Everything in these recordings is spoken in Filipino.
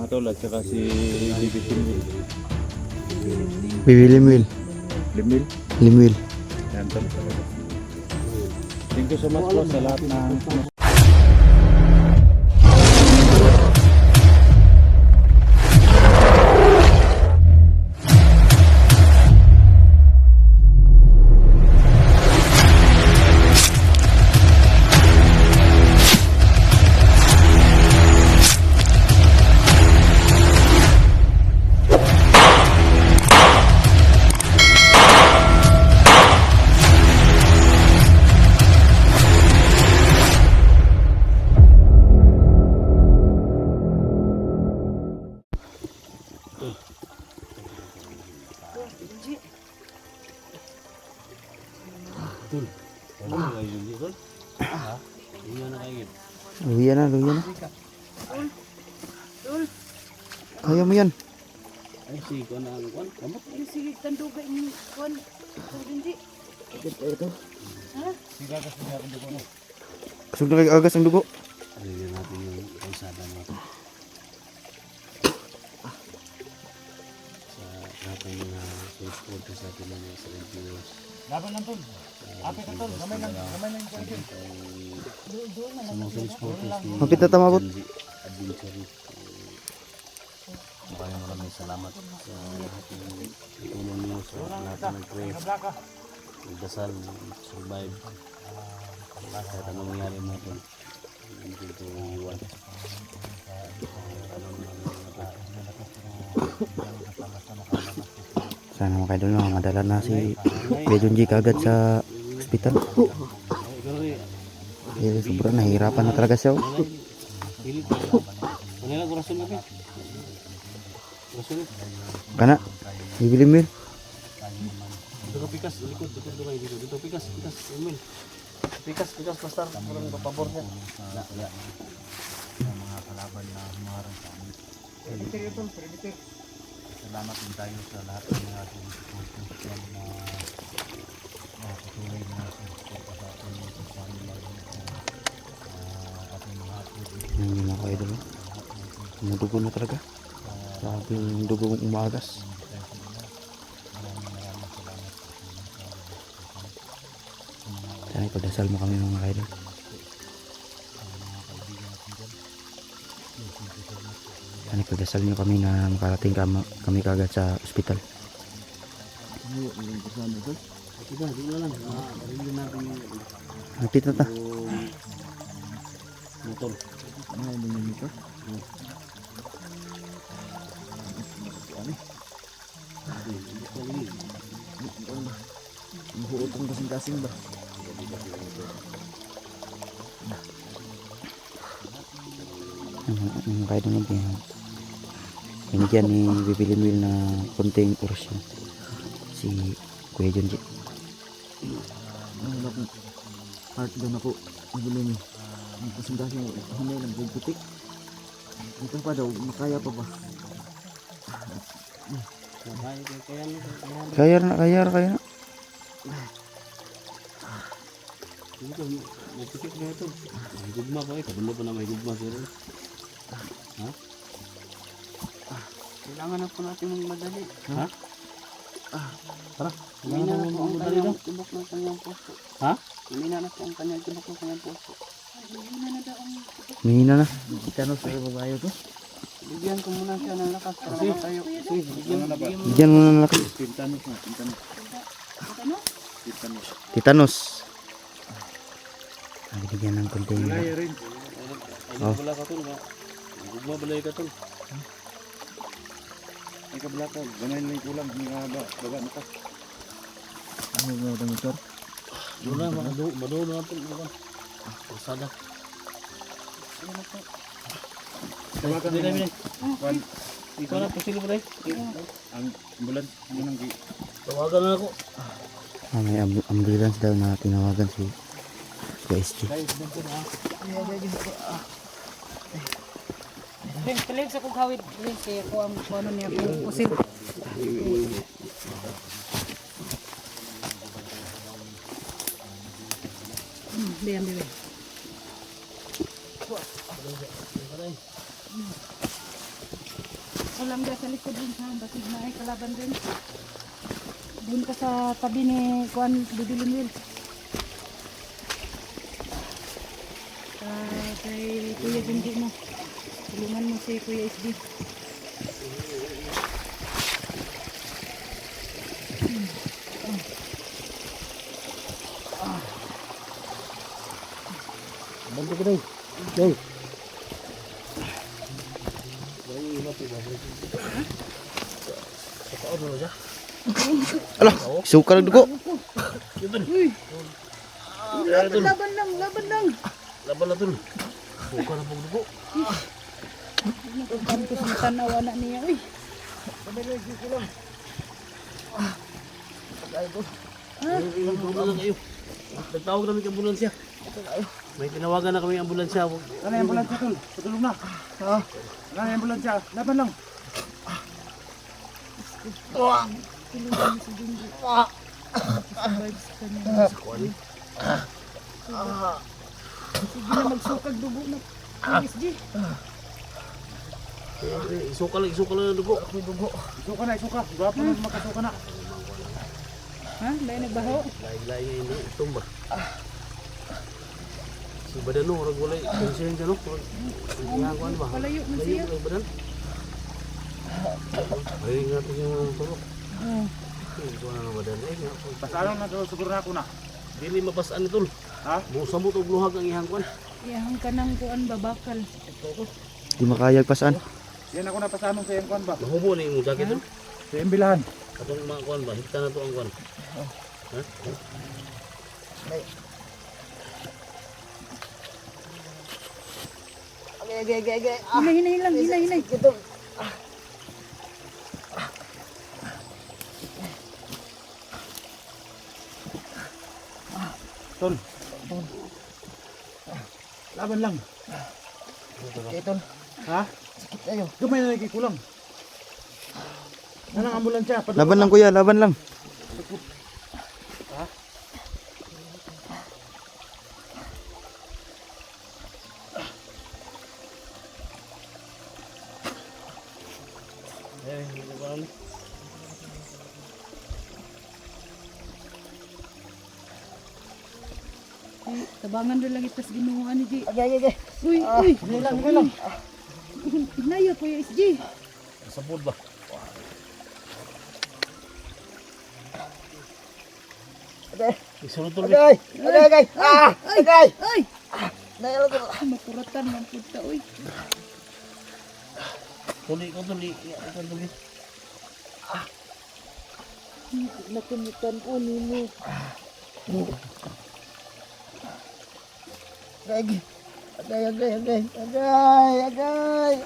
tol at saka si Bibi Timwil. Bibi Limwil. Limwil? Limwil. Yan tol. Thank you so much po sa lahat ng Luya na. Kaya mo yan. Ay, si kuan ang kuan, kamot. Sige, tanduga ini kuan. Hindi. Ito. Ha? Kusog na kayo agas ang dugo. Ayun natin yung kalsada natin. Sa lahat ng mga supporters sa atin ng sa viewers. laban lang tol. Apit na tol. Gamay lang yung Sa mga supporters ni Mapit na tamabot. Adventure. Maraming salamat sa lahat ng tulong niyo sa lahat ng nag-pray. Nagdasal, survive. Kahit anong nangyari mo ito. Hindi ito iwan. Sana mga kaidol na madala na si Bedunji kagad sa ospital. Sobrang nahihirapan na talaga siya. Kanila ko rason kami. Rason. Kana, bibili mo yun. Dito ka pikas, likod kayo dito. Dito pikas, Emil. Pikas, pastor. Kurang papabor niya. mga kalaban na humarang sa amin. Salamat din tayo sa lahat ng mga ating supporters na patuloy na suporta sa ating sa family ating mga activities. Hindi mga kaidol. Nadugo na talaga. Sabi yung dugo umagas. Sana ipagdasal mo kami mga kaidol. Sana ipagdasal niyo kami na makarating kami kagad sa ospital. Diba, di na lang. Ringin natin yung Napit na ta. motor. Ano yung motor? Mahuutong kasing-kasing ba? Ang kahit naman yan. Binigyan ni Bibi Limwil na konting portion si Kuya Junji. Ano po, heart doon ako, nabili niyo. Ang kasing-kasing, hinay lang, putik. Ito pa daw, makaya pa ba? Kaya na. Dito, may pikit na ito. May gugma pa eh. Kadamo pa na may gugma sila. Ha? Kailangan na po natin magmadali. Ha? Tara. Humina na po ang madali daw. kanyang tibok ng kanyang puso. Ha? Humina na po ang kanyang tibok ng kanyang puso. Humina na daw ang tibok. Mahina na. Kano sa babayo to? Bigyan ko muna siya ng lakas para makayo. Bigyan mo. Bigyan mo na ng lakas. Tintanos na, tintanos. Ano? Tintanos. Titanos. Bigyan ng konting. Kaya rin. Ay, wala ka tol. Gugma balay ka tol. Ay kablaka, ganyan lang yung kulang. Baga na ka. Ano ba ito motor? Doon na, madulo na tol. Pasada. Tawagan Dili, mo. dili. Juan, Ikaw na, pusilo ba tayo? ang ambulance mo nang Tawagan na ako. May ambulance daw na tinawagan si SG. Pilig sa kong kawid. Pilig kaya ko ang ano niya kung pusil. Diyan, diyan. Walang sa likod din sa basig na ay kalaban din. Doon ka sa tabi ni Kuan Bibilin Will. Kay Kuya Junji mo. Tulungan mo si Kuya SD. Bantu ko dai. Dai. Alah, suka ng dugo. Laban lang, laban lang. Laban na tol. Buka na pong dugo. Ang kusang tanawa na niya. Uy. Tulungan na kayo. Nagtawag namin ng ambulansya. May tinawagan na kami ng ambulansya. Ano yung ambulansya tol? Patulong na. Ha? Ano yung ambulansya? Laban lang. Tulungan mo si Junji. Survive sa kanya. Sige na magsukag dugo na. PSG. Isuka lang ng dugo. Isuka na, isuka. Gwapo na makasuka na. Ha? Lain nagbaho? Lain-lain nga hindi. Tumba. Si Badano, orang walay. Konsiyan ka no? Ihanguan ba? Palayo na siya. Layo Badan. Ay nga ito yung tulog. Ito na ng Badan. Ay nga. Pasalang na daw siguro na ako na. Dili mapasaan ito. Ha? Busa mo ito gluhag ang ihanguan. Iyahang ka ng kuan babakal. Di makayag pasaan. Yan ako na pasanong sa yung kuan ba? Mahubo na yung jacket no? Sa imbilahan. Atong mga kuan ba? Hikta na ito ang kuan. Ha? Hinay lang, hinay. Tol. Laban lang. Tol. Ha? Sakit tayo. Gamay na nagkikulang. Anong ambulansya? Laban lang kuya, laban lang. Eh, hindi ba ano? Tabangan doon lang itas ginuha ni G. Agay. Uy, uy. Hindi lang. Hinaya Kuya SG. Sabod ba? Isunod tuloy. Agay. Agay. Ay! Nayalo ko. Makuratan man punta, uy. Tuloy ko tuloy. Ikaw tuloy. Nakunitan ko nimo. Agay.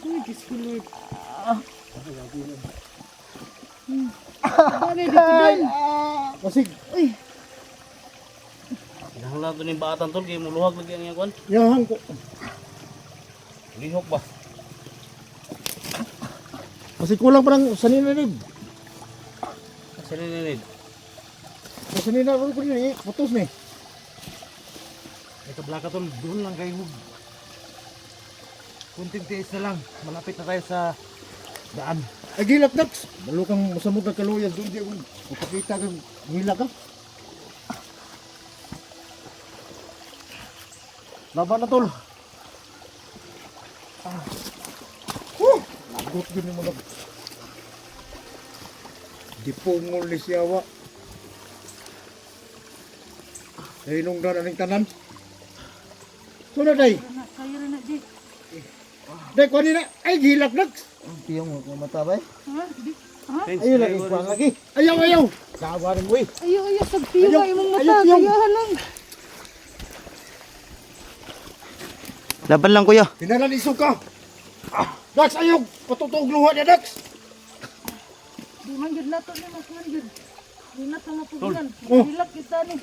Uy, Diyos ko Lord. Bagay dito doon. Masig. Uy, Nahanglan to ni baatan tol kay muluhag lagi ang kuan. Yahang ko. Lihok ba? Masig kulang parang saninanib. Sino ninid? Saninanib ko rin. Putos ni. Ito blaka tol. Doon lang kayo. Kunting tiis na lang. Malapit na tayo sa daan. Ay gilak Dax. Malo kang masamot na kaluyan. Doon di ako mapakita kang gilak ka. Laban na tol. Lagot yun yung mga dipungol ni siyawa. Nahinungdan aning tanan. Suna day. kaya na G. Day ko na. Ay gilak Dax. Piyong mo matabay. Ha? Di? Ha? Ayun lagi kuha lagi. Ayaw. Kawarin mo eh. Ayaw, sagpiyo Ayaw, nga imong mata. ayaw, ayaw. Kayahan lang. Laban lang kuya. Hinalan isuka. Dax ayaw. Patutog luha niya Dax. Di man yun nato ni mas man yun. Di na tama po yan. Oh. Hilak kita ni.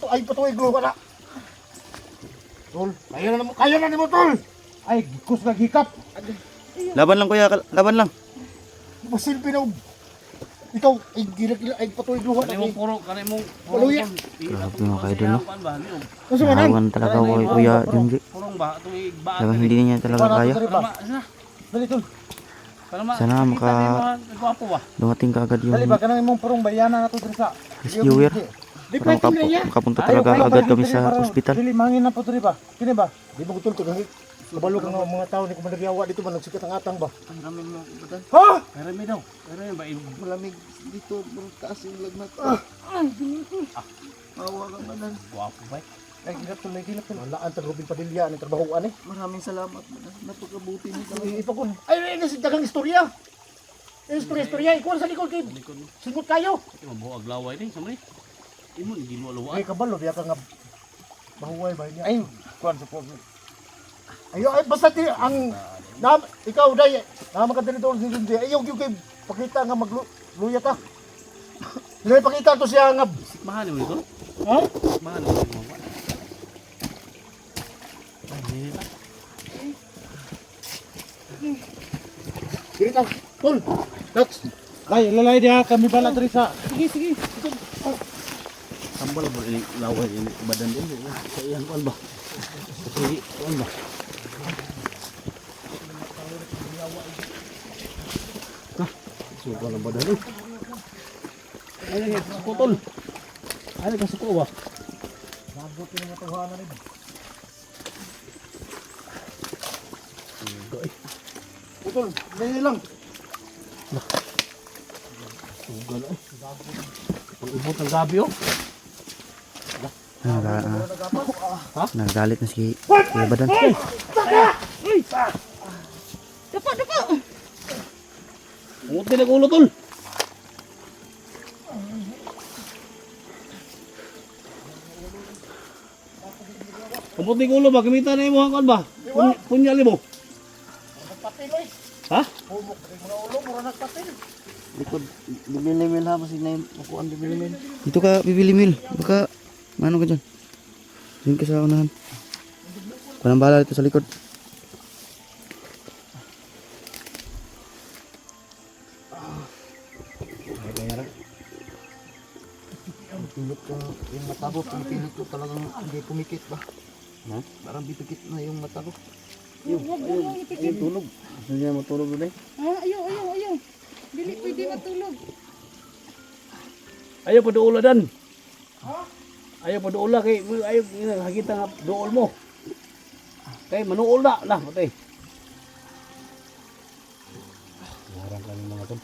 Ay patuig luha na. Tol, kaya na ni mo tol. Ay kus na hikap. Laban lang kuya, laban lang. Masilpi na. Ikaw ay gila ay patuig luha Kani na. mong puro, kani mong Waluya. Grabe mga kaidol no. Kuan ba? Liog. Kasi manan. Nahawan talaga ko kay kuya Junji. Purong ba? Itong ibaat. Talagang hindi niya talaga kaya. Tama, isa. Dali tol. Sana Nagwapo ba? dumating kaagad yung Dali ba kanang imong purong bayana na to diri sa. rescuer. Di Para makapunta talaga agad kami sa ospital. Dili mangin na po diri ba? Kini ba? Di mo gutol ko dali. Nabalo ka nga mga tao ni kumanagyawa dito man nagsikat ang atang ba? Ang ramen mo, badan. Ha? Karami daw. Karami ba? Malamig dito, bro, taas yung lagnat. Mawa ka badan. Gwapo ba? Ay gilap tol. Walaan ta Robin Padilla ni trabahoan eh. Maraming salamat, badan. Napakabuti niyo talaga. Ipakon. Ay ini si dagang istorya. Istorya ikuan sa likod kay. Sigot kayo. Ito mabuo aglaway din. Sama ni. Imo ni ginuwa-luwa. Ay kabalo biya ka nga bahuway ba niya. Ay kuan sa pogo. Ayo ay basta ang ikaw day na makadalito si Dundi. Ayo gyud kay pakita nga magluya ta. Dili pakita to siya nga. Sikmahan mo ito? Ha? Sikmahan mo ito. Dili ta. Tol. Tax. Lay lalay dia kami bala diri sa. Sige. Sambal mo ini laway ini badan din. Sa iyang kuan ba? Sige, kuan ba? Suka ng badan eh. Ay, putol. Ay, kasuko ba? Nagot ni mga tawhanan ni. Putol, dili lang. Sugal ay. Pag-ubot ng gabi oh. Nagalit na si Kuya Badan. Dapat. Umuti na ulo tol. Umuti ng ulo ba? Kamita na yung mga ba? Punyali mo. Patil oy. Ha? Humok rin mga ulo mura nagpatil. Likod, bibilimil ha, kasi na yung makuhaan bibilimil. Dito ka bibili mil. Baka ano ka dyan. Diyan ka sa unahan. Walang bala dito sa likod. Pilit ko, yung mata ko, pilit ko talagang hindi pumikit ba? Ha? Parang bipikit na yung mata ko. Huwag mo ipikit. Tulog. Gusto niya matulog doon eh. Ayaw. Dili pwede matulog. Ayaw pa doon dan. Ayaw pa doon kay ayaw nakakita nga doon mo. Kay manuol na lah patay. Larang kami mga tol.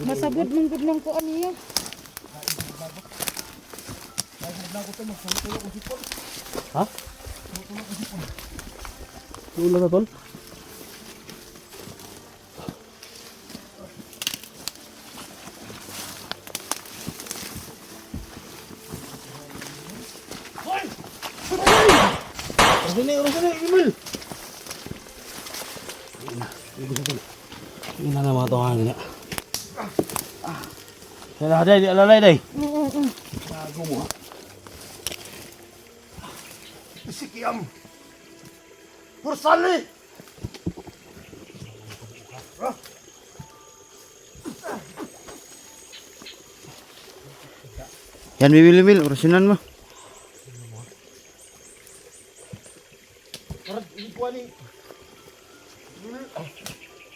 Masabod mong gudlong ko niya. Ha? Doon na tol. Sini, Emil. Ini na mga tuhan niya. Kaya day, di alalay day. Sikiam. Pursali. Yan bibili mil. Orasinan mo. Kuha ni.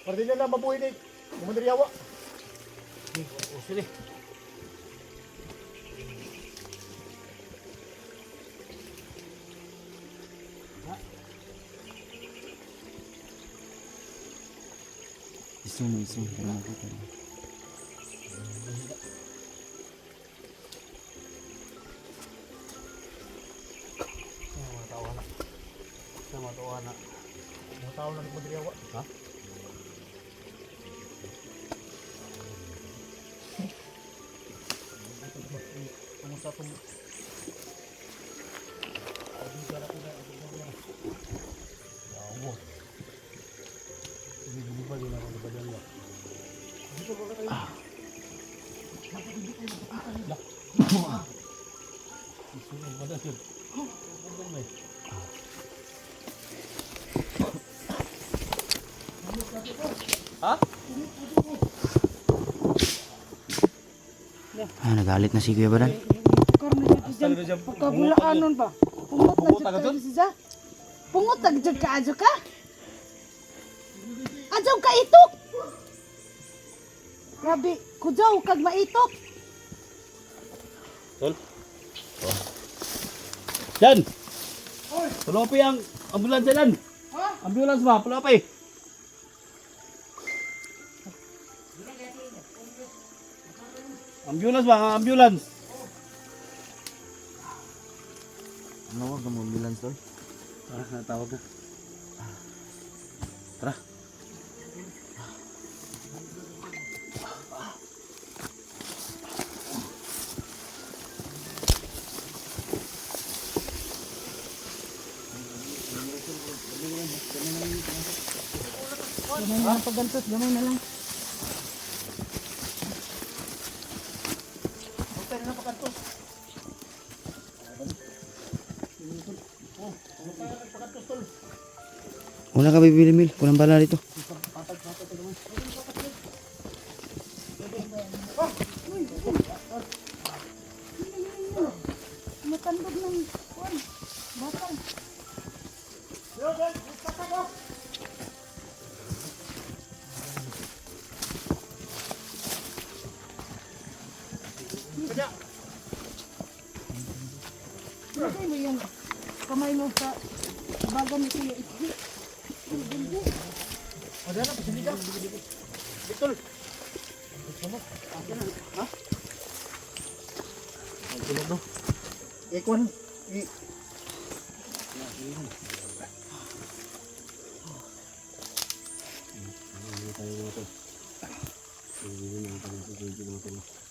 Pwede na lang mabuhay ni. Kumandaryawa. Sini. Isum. Mga tao na kumandaryawa. Ha? Kumusta itong... Ah, nagalit na si Kuya Baran. Pukar na dyan. Pagkabulaanon ba? Pungot na dyan ka siya. Pungot na dyan ka, adyo ka? Adyo ka itok! Grabe, kujaw, kag maitok. Tol. Yan. Pulopi ang ambulansya yan. Ambulans ba? Pulopi. Ambulans ba? Ambulans. Ano wag mo ambulance tol? Natawag na. Tara. Gamay na lang paggantot, gamay na lang. Wala ka bibili mil. Walang bala dito. Matandog ng kuwan. Batang. Lagay mo yung kamay mo sa bagan ni Kuya Itzi. Ikon. Tayo mga tol. Hindi naman tayo sa video mga tol.